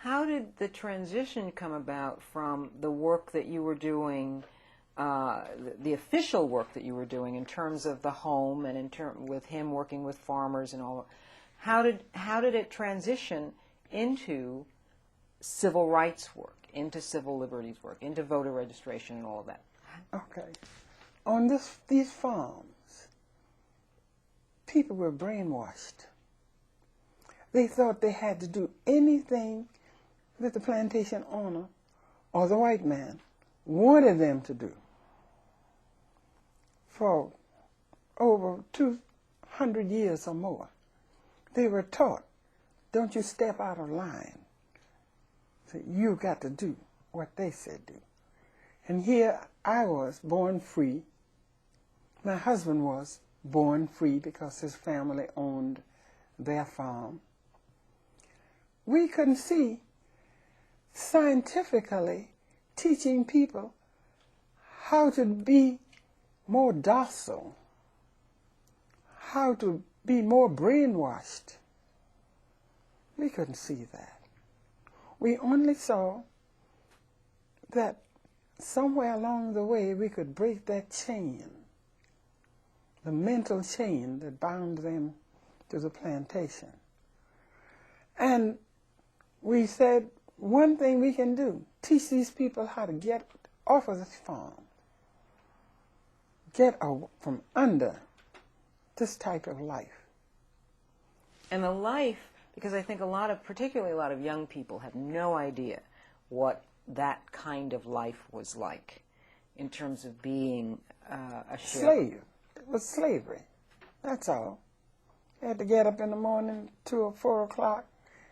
How did the transition come about from the work that you were doing, the official work that you were doing in terms of the home and with him working with farmers and all? How did it transition into civil rights work, into civil liberties work, into voter registration and all of that? Okay. On these farms, people were brainwashed. They thought they had to do anything that the plantation owner or the white man wanted them to do. For over 200 years or more, they were taught, don't you step out of line. So you got to do what they said do. And here I was, born free. My husband was born free because his family owned their farm. We couldn't see scientifically teaching people how to be more docile, how to be more brainwashed. We couldn't see that. We only saw that somewhere along the way we could break that chain, the mental chain that bound them to the plantation. And we said, one thing we can do, teach these people how to get off of this farm, get out from under this type of life. And the life, because I think particularly a lot of young people have no idea what that kind of life was like in terms of being a slave. It was slavery, that's all. You had to get up in the morning, 2 or 4 o'clock,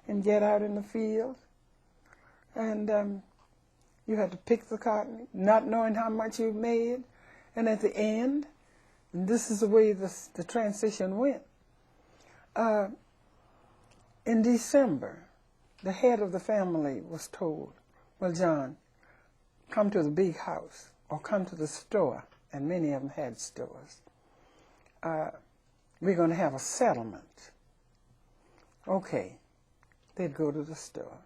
and get out in the field. And you had to pick the cotton, not knowing how much you made. And at the end, and this is the way the transition went. In December, the head of the family was told, well, John, come to the big house or come to the store, and many of them had stores. We're going to have a settlement. Okay, they'd go to the store.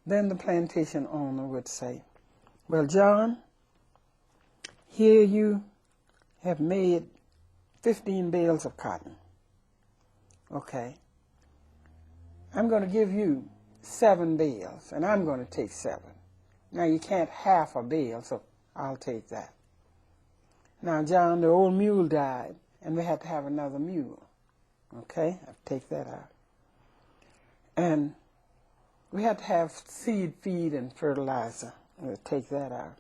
Then the plantation owner would say, well, John, here you have made 15 bales of cotton. Okay. I'm going to give you 7 bales, and I'm going to take 7. Now, you can't half a bale, so I'll take that. Now, John, the old mule died, and we had to have another mule. Okay, I'll take that out. And we had to have seed, feed, and fertilizer. We'll take that out.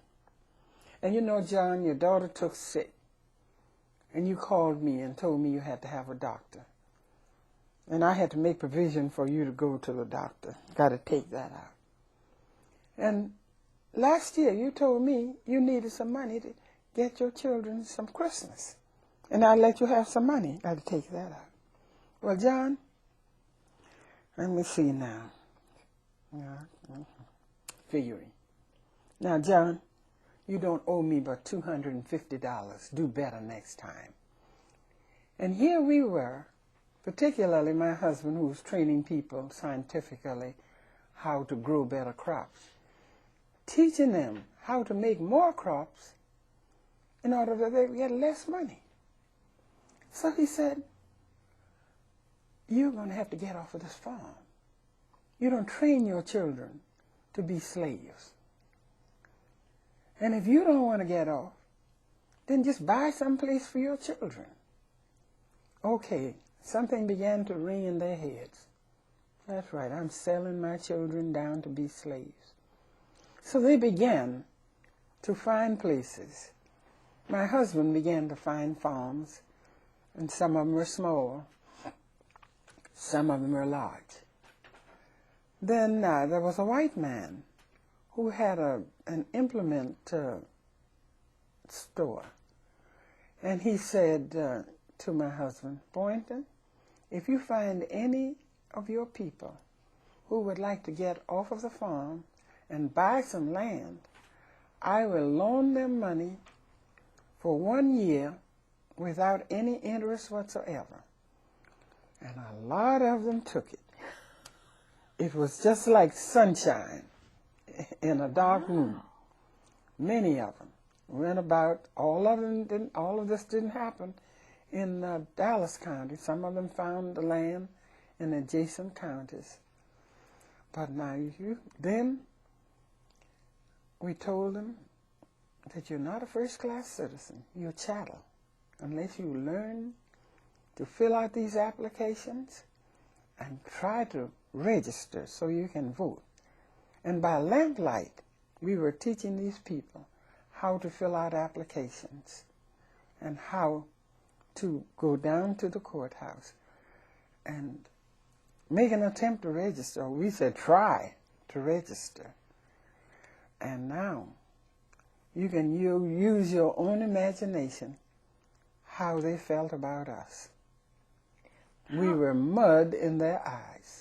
And you know, John, your daughter took sick, and you called me and told me you had to have a doctor. And I had to make provision for you to go to the doctor. Got to take that out. And last year you told me you needed some money to get your children some Christmas. And I let you have some money. Got to take that out. Well, John, let me see now. Figuring. Now, John, you don't owe me but $250. Do better next time. And here we were, particularly my husband, who was training people scientifically how to grow better crops, teaching them how to make more crops in order that they get less money. So he said, you're going to have to get off of this farm. You don't train your children to be slaves. And if you don't want to get off, then just buy some place for your children. Okay, something began to ring in their heads. That's right, I'm selling my children down to be slaves. So they began to find places. My husband began to find farms, and some of them were small, some of them were large. Then there was a white man who had an implement store. And he said to my husband, Boynton, if you find any of your people who would like to get off of the farm and buy some land, I will loan them money for 1 year without any interest whatsoever. And a lot of them took it. it was just like sunshine in a dark room. Many of them went about. All of this didn't happen in Dallas County. Some of them found the land in adjacent counties. But now then we told them that you're not a first-class citizen. You're a chattel. Unless you learn to fill out these applications and try to register so you can vote. And by lamplight, we were teaching these people how to fill out applications and how to go down to the courthouse and make an attempt to register. We said try to register. And now you can use your own imagination how they felt about us. We were mud in their eyes.